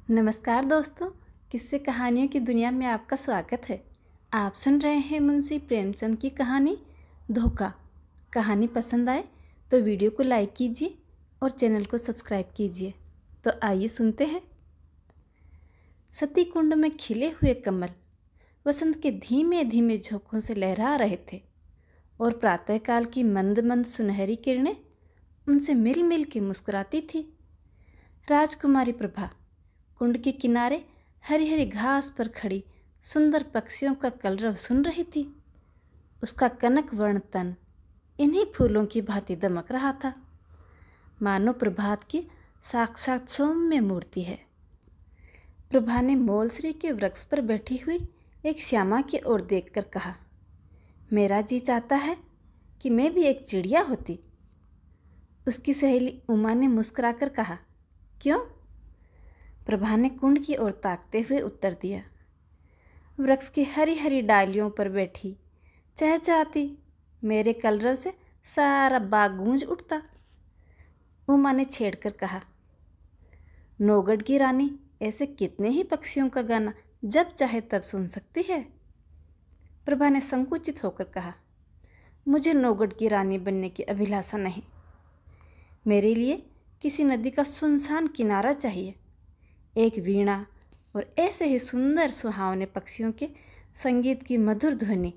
नमस्कार दोस्तों, किस्से कहानियों की दुनिया में आपका स्वागत है। आप सुन रहे हैं मुंशी प्रेमचंद की कहानी धोखा। कहानी पसंद आए तो वीडियो को लाइक कीजिए और चैनल को सब्सक्राइब कीजिए। तो आइए सुनते हैं। सती कुंड में खिले हुए कमल वसंत के धीमे धीमे झोंकों से लहरा रहे थे और प्रातःकाल की मंद मंद सुनहरी किरणें उनसे मिल मिल के मुस्कुराती थी। राजकुमारी प्रभा कुंड के किनारे हरी हरी घास पर खड़ी सुंदर पक्षियों का कलरव सुन रही थी। उसका कनक वर्ण तन इन्हीं फूलों की भांति दमक रहा था, मानो प्रभात की साक्षात सौम्य मूर्ति है। प्रभा ने मोलश्री के वृक्ष पर बैठी हुई एक श्यामा की ओर देखकर कहा, मेरा जी चाहता है कि मैं भी एक चिड़िया होती। उसकी सहेली उमा ने मुस्कुराकर कहा, क्यों? प्रभा ने कुंड की ओर ताकते हुए उत्तर दिया, वृक्ष की हरी हरी डालियों पर बैठी चहचहाती मेरे कलरव से सारा बाग गूंज उठता। उमा ने छेड़कर कहा, नौगढ़ की रानी ऐसे कितने ही पक्षियों का गाना जब चाहे तब सुन सकती है। प्रभा ने संकुचित होकर कहा, मुझे नौगढ़ की रानी बनने की अभिलाषा नहीं। मेरे लिए किसी नदी का सुनसान किनारा चाहिए, एक वीणा और ऐसे ही सुंदर सुहावने पक्षियों के संगीत की मधुर ध्वनि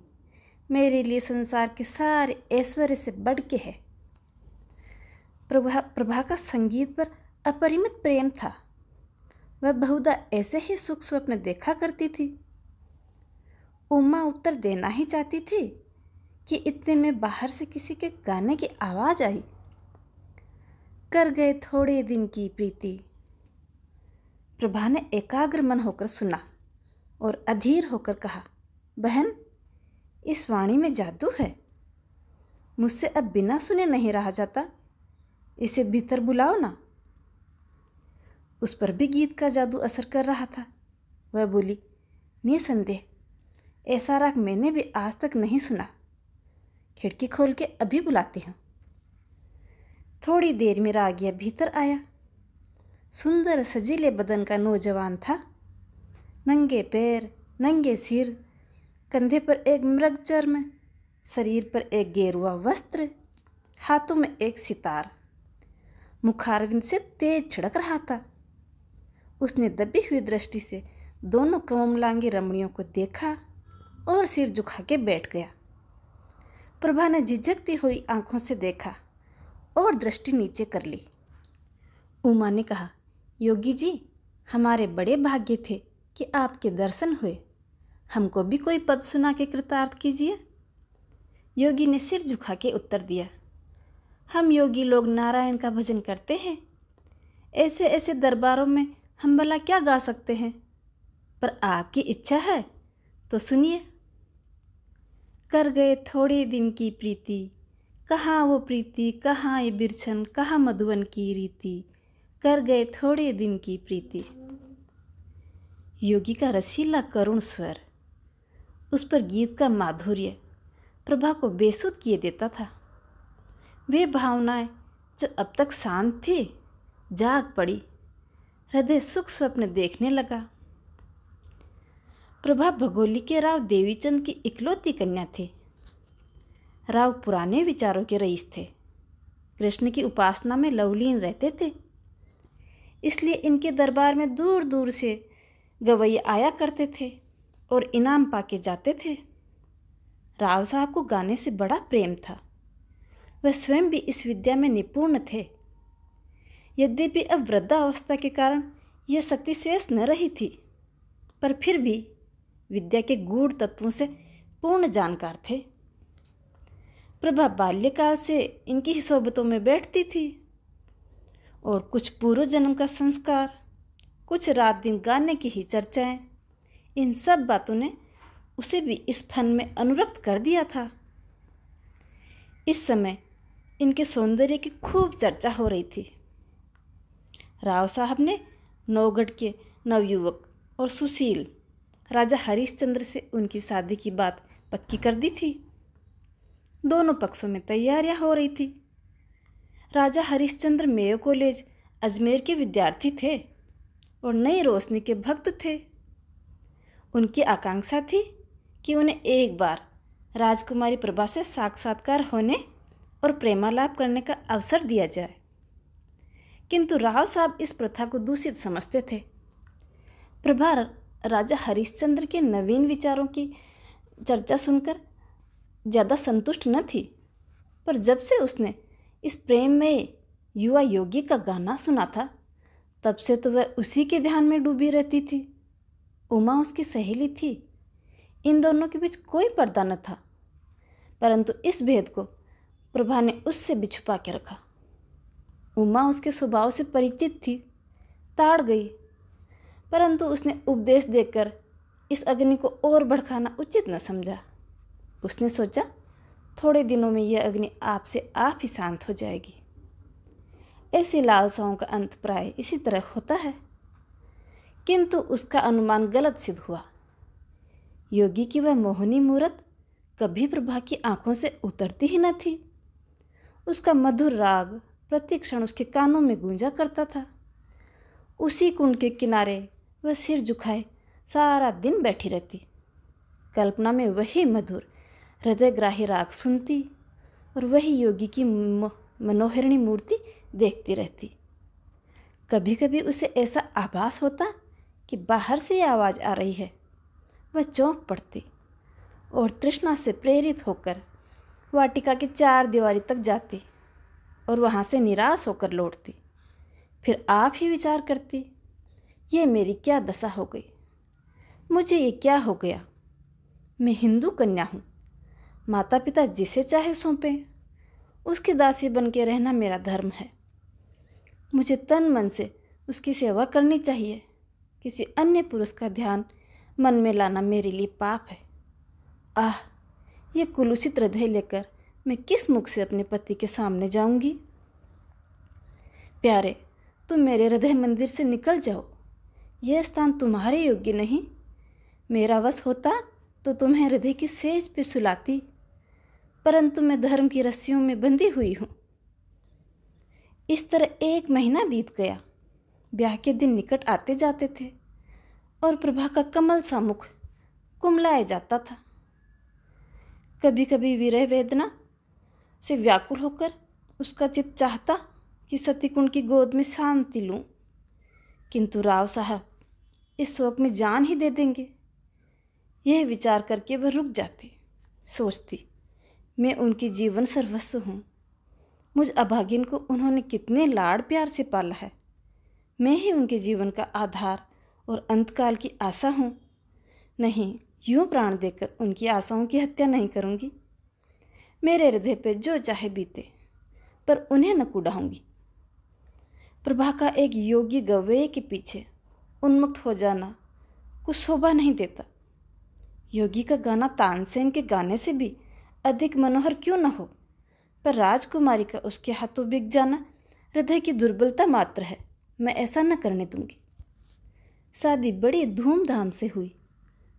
मेरे लिए संसार के सारे ऐश्वर्य से बढ़ के है। प्रभा का संगीत पर अपरिमित प्रेम था। वह बहुधा ऐसे ही सुख स्वप्न देखा करती थी। उमा उत्तर देना ही चाहती थी कि इतने में बाहर से किसी के गाने की आवाज आई, कर गए थोड़े दिन की प्रीति। प्रभा ने एकाग्र मन होकर सुना और अधीर होकर कहा, बहन, इस वाणी में जादू है। मुझसे अब बिना सुने नहीं रहा जाता। इसे भीतर बुलाओ ना। उस पर भी गीत का जादू असर कर रहा था। वह बोली, निसंदेह ऐसा राग मैंने भी आज तक नहीं सुना। खिड़की खोल के अभी बुलाती हूँ। थोड़ी देर में रागिया भीतर आया। सुंदर सजीले बदन का नौजवान था। नंगे पैर, नंगे सिर, कंधे पर एक मृग चर्म, शरीर पर एक गेरुआ वस्त्र, हाथों में एक सितार, मुखारविंद से तेज छिड़क रहा था। उसने दबी हुई दृष्टि से दोनों कोमलांगी रमणियों को देखा और सिर झुका के बैठ गया। प्रभा ने झिझकती हुई आंखों से देखा और दृष्टि नीचे कर ली। उमा ने कहा, योगी जी, हमारे बड़े भाग्य थे कि आपके दर्शन हुए। हमको भी कोई पद सुना के कृतार्थ कीजिए। योगी ने सिर झुका के उत्तर दिया, हम योगी लोग नारायण का भजन करते हैं। ऐसे ऐसे दरबारों में हम भला क्या गा सकते हैं, पर आपकी इच्छा है तो सुनिए। कर गए थोड़े दिन की प्रीति, कहाँ वो प्रीति, कहाँ ये बिरछन, कहाँ मधुवन की रीति, कर गए थोड़े दिन की प्रीति। योगी का रसीला करुण स्वर, उस पर गीत का माधुर्य प्रभा को बेसुध किए देता था। वे भावनाएं जो अब तक शांत थी जाग पड़ी। हृदय सुख स्वप्न देखने लगा। प्रभा भगोली के राव देवीचंद की इकलौती कन्या थी। राव पुराने विचारों के रईस थे। कृष्ण की उपासना में लवलीन रहते थे। इसलिए इनके दरबार में दूर दूर से गवैये आया करते थे और इनाम पाके जाते थे। राव साहब को गाने से बड़ा प्रेम था। वह स्वयं भी इस विद्या में निपुण थे। यद्यपि अब वृद्धावस्था के कारण यह शक्ति शेष न रही थी, पर फिर भी विद्या के गूढ़ तत्वों से पूर्ण जानकार थे। प्रभा बाल्यकाल से इनकी ही सोबतों में बैठती थी और कुछ पूर्व जन्म का संस्कार, कुछ रात दिन गाने की ही चर्चाएं, इन सब बातों ने उसे भी इस फन में अनुरक्त कर दिया था। इस समय इनके सौंदर्य की खूब चर्चा हो रही थी। राव साहब ने नौगढ़ के नवयुवक और सुशील राजा हरिश्चंद्र से उनकी शादी की बात पक्की कर दी थी। दोनों पक्षों में तैयारियां हो रही थी। राजा हरिश्चंद्र मेयो कॉलेज अजमेर के विद्यार्थी थे और नई रोशनी के भक्त थे। उनकी आकांक्षा थी कि उन्हें एक बार राजकुमारी प्रभा से साक्षात्कार होने और प्रेमालाप करने का अवसर दिया जाए, किंतु राव साहब इस प्रथा को दूषित समझते थे। प्रभा राजा हरिश्चंद्र के नवीन विचारों की चर्चा सुनकर ज़्यादा संतुष्ट न थी, पर जब से उसने इस प्रेम में युवा योगी का गाना सुना था, तब से तो वह उसी के ध्यान में डूबी रहती थी। उमा उसकी सहेली थी, इन दोनों के बीच कोई पर्दा न था, परंतु इस भेद को प्रभा ने उससे भी छुपा के रखा। उमा उसके स्वभाव से परिचित थी, ताड़ गई, परंतु उसने उपदेश देकर इस अग्नि को और भड़काना उचित न समझा। उसने सोचा थोड़े दिनों में यह अग्नि आप से आप ही शांत हो जाएगी। ऐसी लालसाओं का अंत प्राय इसी तरह होता है, किंतु उसका अनुमान गलत सिद्ध हुआ। योगी की वह मोहनी मूरत कभी प्रभा की आंखों से उतरती ही न थी। उसका मधुर राग प्रत्येक क्षण उसके कानों में गूंजा करता था। उसी कुंड के किनारे वह सिर झुकाए सारा दिन बैठी रहती, कल्पना में वही मधुर हृदयग्राही राग सुनती और वही योगी की मनोहरिणी मूर्ति देखती रहती। कभी कभी उसे ऐसा आभास होता कि बाहर से ये आवाज़ आ रही है। वह चौंक पड़ती और तृष्णा से प्रेरित होकर वाटिका की चार दीवारी तक जाती और वहाँ से निराश होकर लौटती। फिर आप ही विचार करती, ये मेरी क्या दशा हो गई, मुझे ये क्या हो गया। मैं हिंदू कन्या हूँ, माता पिता जिसे चाहे सौंपें, उसकी दासी बन के रहना मेरा धर्म है। मुझे तन मन से उसकी सेवा करनी चाहिए। किसी अन्य पुरुष का ध्यान मन में लाना मेरे लिए पाप है। आह, ये कुलुषित हृदय लेकर मैं किस मुख से अपने पति के सामने जाऊंगी। प्यारे, तुम मेरे हृदय मंदिर से निकल जाओ, यह स्थान तुम्हारे योग्य नहीं। मेरा वश होता तो तुम्हें हृदय की सेज पे सुलाती, परंतु मैं धर्म की रस्सियों में बंधी हुई हूँ। इस तरह 1 महीना बीत गया। ब्याह के दिन निकट आते जाते थे और प्रभा का कमल सा मुख कुमलाया जाता था। कभी कभी विरह वेदना से व्याकुल होकर उसका चित्त चाहता कि सतीकुंड की गोद में शांति लूं, किंतु राव साहब इस शोक में जान ही दे देंगे। यह विचार करके वह रुक जाती, सोचती, मैं उनकी जीवन सर्वस्व हूँ। मुझ अभागिन को उन्होंने कितने लाड़ प्यार से पाला है। मैं ही उनके जीवन का आधार और अंतकाल की आशा हूँ। नहीं, यूँ प्राण देकर उनकी आशाओं की हत्या नहीं करूँगी। मेरे हृदय पे जो चाहे बीते, पर उन्हें न कुढ़ाऊँगी। प्रभा का एक योगी गवैये के पीछे उन्मुक्त हो जाना कुछ शोभा नहीं देता। योगी का गाना तानसेन के गाने से भी अधिक मनोहर क्यों न हो, पर राजकुमारी का उसके हाथों बिक जाना हृदय की दुर्बलता मात्र है। मैं ऐसा न करने दूंगी। शादी बड़ी धूमधाम से हुई।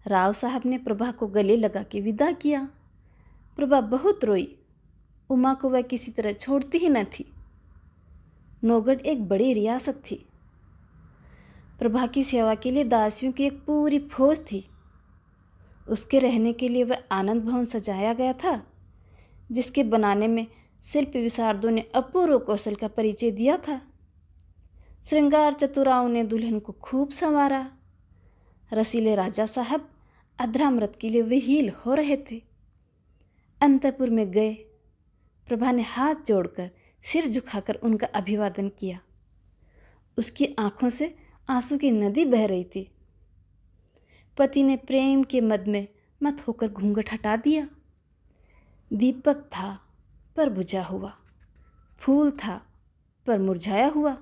राव साहब ने प्रभा को गले लगा के विदा किया। प्रभा बहुत रोई। उमा को वह किसी तरह छोड़ती ही न थी। नौगढ़ एक बड़ी रियासत थी। प्रभा की सेवा के लिए दासियों की एक पूरी फौज थी। उसके रहने के लिए वह आनंद भवन सजाया गया था, जिसके बनाने में शिल्प विशारदों ने अपूर्व कौशल का परिचय दिया था। श्रृंगार चतुराओं ने दुल्हन को खूब संवारा। रसीले राजा साहब अधरामृत के लिए विहील हो रहे थे। अंतपुर में गए। प्रभा ने हाथ जोड़कर सिर झुकाकर उनका अभिवादन किया। उसकी आंखों से आंसू की नदी बह रही थी। पति ने प्रेम के मद में मत होकर घूंघट हटा दिया। दीपक था पर बुझा हुआ, फूल था पर मुरझाया हुआ।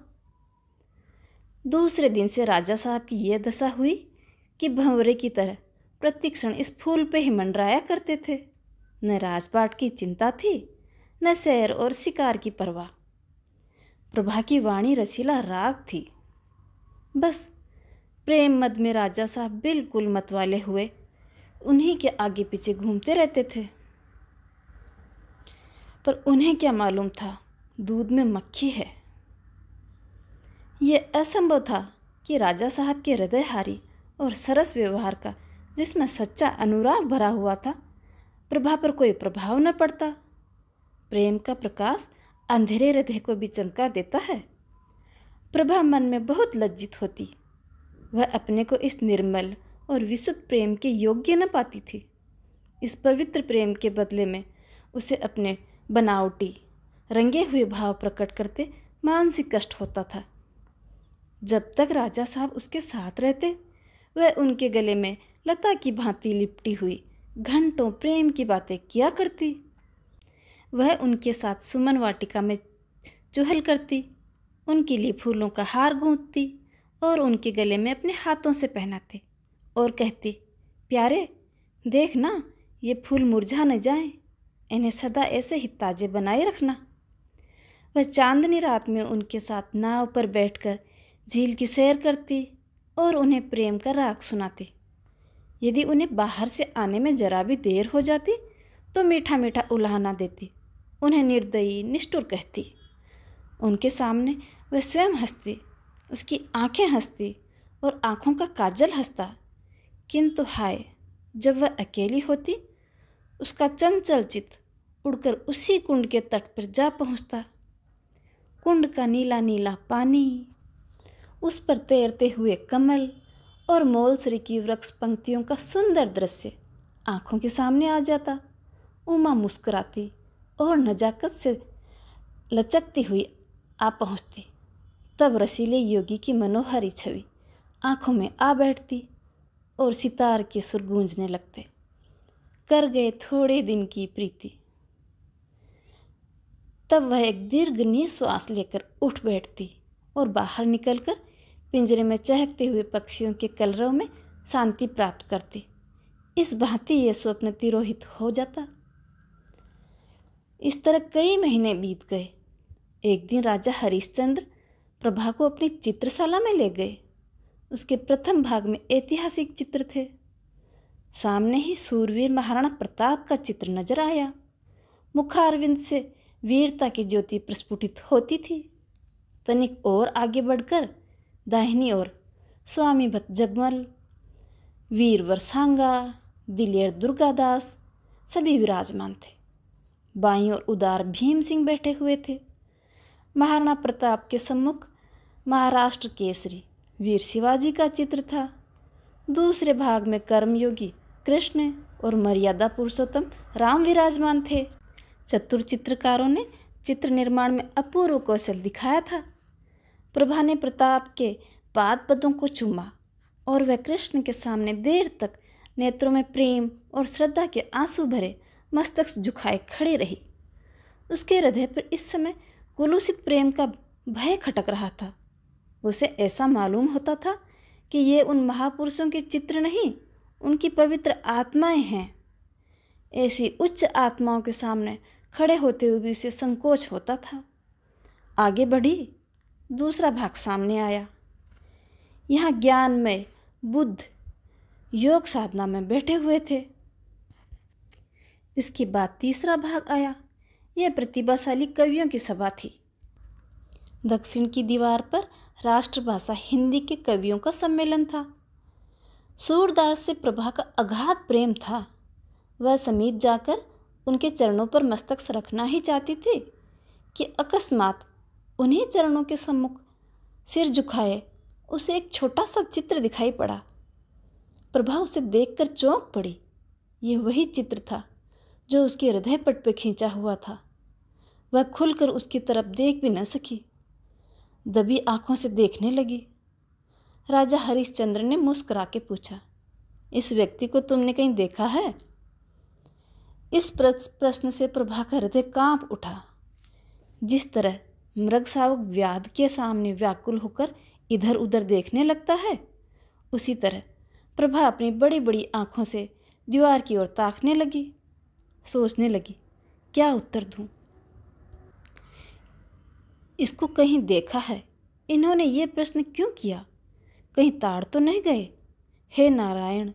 दूसरे दिन से राजा साहब की यह दशा हुई कि भंवरे की तरह प्रतिक्षण इस फूल पे ही मंडराया करते थे। न राजपाट की चिंता थी, न सैर और शिकार की परवाह। प्रभा की वाणी रसीला राग थी। बस प्रेम मद में राजा साहब बिल्कुल मतवाले हुए उन्हीं के आगे पीछे घूमते रहते थे। पर उन्हें क्या मालूम था दूध में मक्खी है। यह असंभव था कि राजा साहब के हृदयहारी और सरस व्यवहार का, जिसमें सच्चा अनुराग भरा हुआ था, प्रभा पर कोई प्रभाव न पड़ता। प्रेम का प्रकाश अंधेरे हृदय को भी चमका देता है। प्रभा मन में बहुत लज्जित होती। वह अपने को इस निर्मल और विशुद्ध प्रेम के योग्य न पाती थी। इस पवित्र प्रेम के बदले में उसे अपने बनावटी रंगे हुए भाव प्रकट करते मानसिक कष्ट होता था। जब तक राजा साहब उसके साथ रहते, वह उनके गले में लता की भांति लिपटी हुई घंटों प्रेम की बातें किया करती। वह उनके साथ सुमन वाटिका में चुहल करती, उनके लिए फूलों का हार गूंथती और उनके गले में अपने हाथों से पहनाती और कहती, प्यारे देख ना, ये फूल मुरझा न जाएं, इन्हें सदा ऐसे ही ताजे बनाए रखना। वह चांदनी रात में उनके साथ नाव पर बैठकर झील की सैर करती और उन्हें प्रेम का राग सुनाती। यदि उन्हें बाहर से आने में जरा भी देर हो जाती तो मीठा मीठा उल्हाना देती, उन्हें निर्दयी निष्ठुर कहती। उनके सामने वह स्वयं हंसती, उसकी आंखें हंसती और आंखों का काजल हंसता। किंतु हाय, जब वह अकेली होती, उसका चंचल चित्त उड़कर उसी कुंड के तट पर जा पहुंचता। कुंड का नीला नीला पानी, उस पर तैरते हुए कमल और मोलसरी की वृक्ष पंक्तियों का सुंदर दृश्य आंखों के सामने आ जाता। उमा मुस्कुराती और नजाकत से लचकती हुई आ पहुंचती। तब रसीले योगी की मनोहारी छवि आंखों में आ बैठती और सितार के सुर गूंजने लगते। कर गए थोड़े दिन की प्रीति। तब वह एक दीर्घ निश्वास लेकर उठ बैठती और बाहर निकलकर पिंजरे में चहकते हुए पक्षियों के कलरव में शांति प्राप्त करती। इस भांति ये स्वप्न तिरोहित हो जाता। इस तरह कई महीने बीत गए। एक दिन राजा हरिश्चंद्र प्रभा को अपनी चित्रशाला में ले गए। उसके प्रथम भाग में ऐतिहासिक चित्र थे। सामने ही सूरवीर महाराणा प्रताप का चित्र नजर आया। मुखारविंद से वीरता की ज्योति प्रस्फुटित होती थी। तनिक और आगे बढ़कर दाहिनी ओर स्वामी भक्त जगमल, वीरवर सांगा, दिलेर दुर्गादास सभी विराजमान थे। बाईं ओर उदार भीम सिंह बैठे हुए थे। महाराणा प्रताप के सम्मुख महाराष्ट्र केसरी वीर शिवाजी का चित्र था। दूसरे भाग में कर्मयोगी कृष्ण और मर्यादा पुरुषोत्तम राम विराजमान थे। चतुर चित्रकारों ने चित्र निर्माण में अपूर्व कौशल दिखाया था। प्रभा ने प्रताप के पाद पदों को चूमा और वह कृष्ण के सामने देर तक नेत्रों में प्रेम और श्रद्धा के आंसू भरे मस्तक झुकाए खड़ी रही। उसके हृदय पर इस समय कुलूषित प्रेम का भय खटक रहा था। उसे ऐसा मालूम होता था कि ये उन महापुरुषों के चित्र नहीं, उनकी पवित्र आत्माएं हैं। ऐसी उच्च आत्माओं के सामने खड़े होते हुए भी उसे संकोच होता था। आगे बढ़ी, दूसरा भाग सामने आया। यहाँ ज्ञानमय बुद्ध योग साधना में बैठे हुए थे। इसके बाद तीसरा भाग आया। यह प्रतिभाशाली कवियों की सभा थी। दक्षिण की दीवार पर राष्ट्रभाषा हिंदी के कवियों का सम्मेलन था। सूरदास से प्रभा का अगाध प्रेम था। वह समीप जाकर उनके चरणों पर मस्तक रखना ही चाहती थी कि अकस्मात उन्हीं चरणों के सम्मुख सिर झुकाए उसे एक छोटा सा चित्र दिखाई पड़ा। प्रभा उसे देखकर चौंक पड़ी। यह वही चित्र था जो उसके हृदय पट पे खींचा हुआ था। वह खुलकर उसकी तरफ देख भी न सकी, दबी आंखों से देखने लगी। राजा हरिश्चंद्र ने मुस्कुरा के पूछा, इस व्यक्ति को तुमने कहीं देखा है? इस प्रश्न से प्रभा का हृदय कांप उठा। जिस तरह मृग शावक व्याध के सामने व्याकुल होकर इधर उधर देखने लगता है, उसी तरह प्रभा अपनी बड़ी बड़ी आंखों से दीवार की ओर ताकने लगी। सोचने लगी, क्या उत्तर दूं? इसको कहीं देखा है? इन्होंने ये प्रश्न क्यों किया? कहीं ताड़ तो नहीं गए? हे नारायण,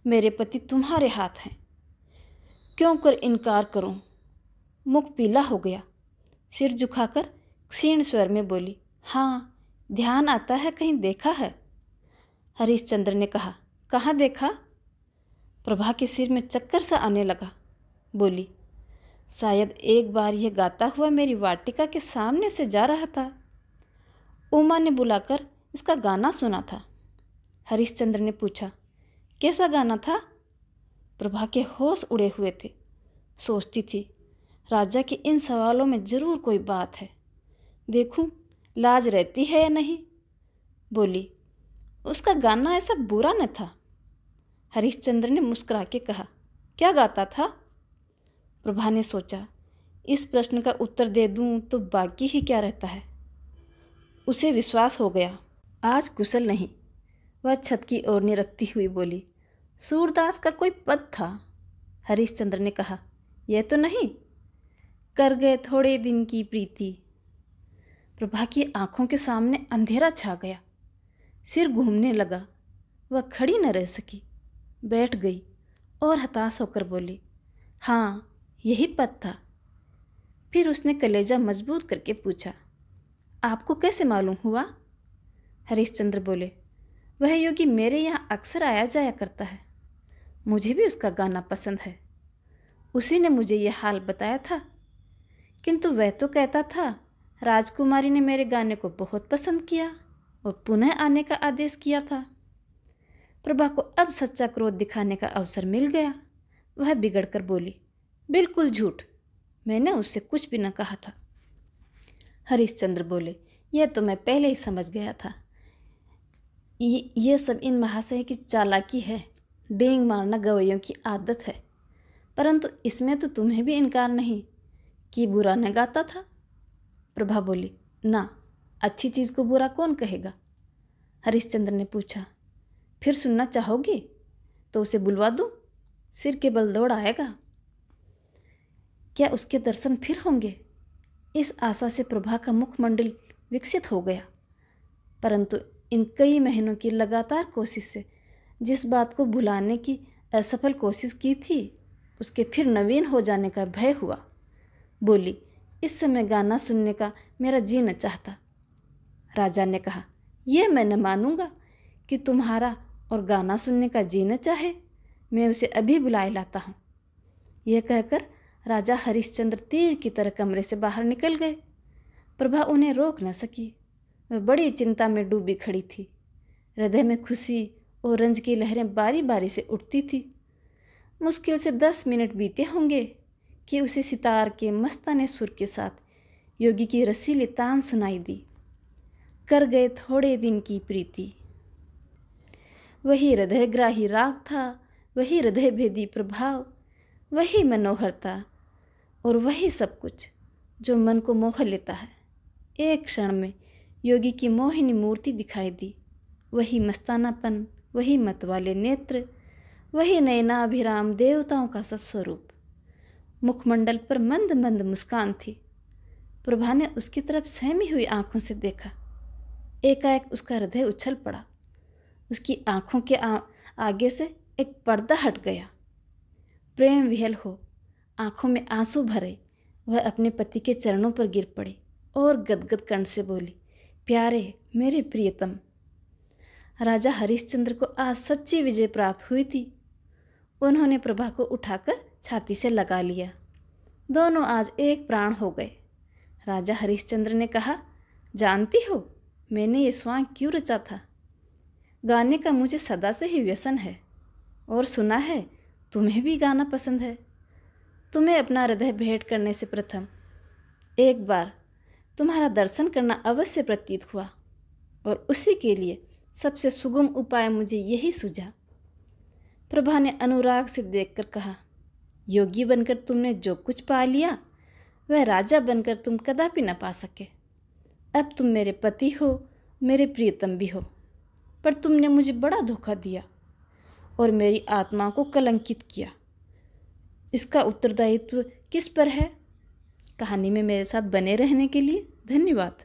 मेरे पति तुम्हारे हाथ हैं, क्यों कर इनकार करूं? मुख पीला हो गया। सिर झुकाकर क्षीण स्वर में बोली, हाँ, ध्यान आता है कहीं देखा है। हरिश्चंद्र ने कहा। कहाँ देखा? प्रभा के सिर में चक्कर सा आने लगा। बोली, शायद एक बार यह गाता हुआ मेरी वाटिका के सामने से जा रहा था। उमा ने बुलाकर इसका गाना सुना था। हरिश्चंद्र ने पूछा, कैसा गाना था? प्रभा के होश उड़े हुए थे। सोचती थी, राजा के इन सवालों में जरूर कोई बात है। देखूं लाज रहती है या नहीं। बोली, उसका गाना ऐसा बुरा न था। हरिश्चंद्र ने मुस्कुरा के कहा, क्या गाता था? प्रभा ने सोचा, इस प्रश्न का उत्तर दे दूं तो बाकी ही क्या रहता है। उसे विश्वास हो गया, आज कुशल नहीं। वह छत की ओर निरखती हुई बोली, सूरदास का कोई पद था। हरिश्चंद्र ने कहा, यह तो नहीं, कर गए थोड़े दिन की प्रीति। प्रभा की आंखों के सामने अंधेरा छा गया। सिर घूमने लगा। वह खड़ी न रह सकी, बैठ गई और हताश होकर बोली, हाँ यही पद था। फिर उसने कलेजा मजबूत करके पूछा, आपको कैसे मालूम हुआ? हरिश्चंद्र बोले, वह योगी मेरे यहाँ अक्सर आया जाया करता है। मुझे भी उसका गाना पसंद है। उसी ने मुझे यह हाल बताया था। किंतु वह तो कहता था, राजकुमारी ने मेरे गाने को बहुत पसंद किया और पुनः आने का आदेश किया था। प्रभा को अब सच्चा क्रोध दिखाने का अवसर मिल गया। वह बिगड़कर बोली, बिल्कुल झूठ, मैंने उससे कुछ भी न कहा था। हरिश्चंद्र बोले, यह तो मैं पहले ही समझ गया था। ये सब इन महाशय की चालाकी है। डींग मारना गवैयों की आदत है। परंतु इसमें तो तुम्हें भी इनकार नहीं कि बुरा न गाता था। प्रभा बोली, ना, अच्छी चीज़ को बुरा कौन कहेगा? हरिश्चंद्र ने पूछा, फिर सुनना चाहोगी तो उसे बुलवा दूं? सिर के बल दौड़ आएगा। क्या उसके दर्शन फिर होंगे? इस आशा से प्रभा का मुखमंडल विकसित हो गया। परंतु इन कई महीनों की लगातार कोशिश से जिस बात को भुलाने की असफल कोशिश की थी, उसके फिर नवीन हो जाने का भय हुआ। बोली, इस समय गाना सुनने का मेरा जी न चाहता। राजा ने कहा, यह मैं न मानूंगा कि तुम्हारा और गाना सुनने का जी न चाहे। मैं उसे अभी बुलाए लाता हूँ। यह कहकर राजा हरिश्चंद्र तीर की तरह कमरे से बाहर निकल गए। प्रभा उन्हें रोक न सकी। वह बड़ी चिंता में डूबी खड़ी थी। हृदय में खुशी और रंज की लहरें बारी बारी से उठती थी। मुश्किल से 10 मिनट बीते होंगे कि उसे सितार के मस्ताने सुर के साथ योगी की रसीली तान सुनाई दी। कर गए थोड़े दिन की प्रीति। वही हृदयग्राही राग था, वही हृदय भेदी प्रभाव, वही मनोहरता और वही सब कुछ जो मन को मोह लेता है। एक क्षण में योगी की मोहिनी मूर्ति दिखाई दी। वही मस्तानापन, वही मतवाले नेत्र, वही नयनाभिराम देवताओं का सत्स्वरूप। मुखमंडल पर मंद मंद मुस्कान थी। प्रभा ने उसकी तरफ सहमी हुई आंखों से देखा। एकाएक उसका हृदय उछल पड़ा। उसकी आंखों के आगे से एक पर्दा हट गया। प्रेम विहल हो, आंखों में आंसू भरे, वह अपने पति के चरणों पर गिर पड़ी और गदगद कंठ से बोली, प्यारे मेरे प्रियतम। राजा हरिश्चंद्र को आज सच्ची विजय प्राप्त हुई थी। उन्होंने प्रभा को उठाकर छाती से लगा लिया। दोनों आज एक प्राण हो गए। राजा हरिश्चंद्र ने कहा, जानती हो मैंने ये स्वांग क्यों रचा था? गाने का मुझे सदा से ही व्यसन है और सुना है तुम्हें भी गाना पसंद है। तुम्हें अपना हृदय भेंट करने से प्रथम एक बार तुम्हारा दर्शन करना अवश्य प्रतीत हुआ और उसी के लिए सबसे सुगम उपाय मुझे यही सूझा। प्रभा ने अनुराग से देखकर कहा, योगी बनकर तुमने जो कुछ पा लिया वह राजा बनकर तुम कदापि न पा सके। अब तुम मेरे पति हो, मेरे प्रियतम भी हो, पर तुमने मुझे बड़ा धोखा दिया और मेरी आत्मा को कलंकित किया। इसका उत्तरदायित्व किस पर है? कहानी में मेरे साथ बने रहने के लिए धन्यवाद।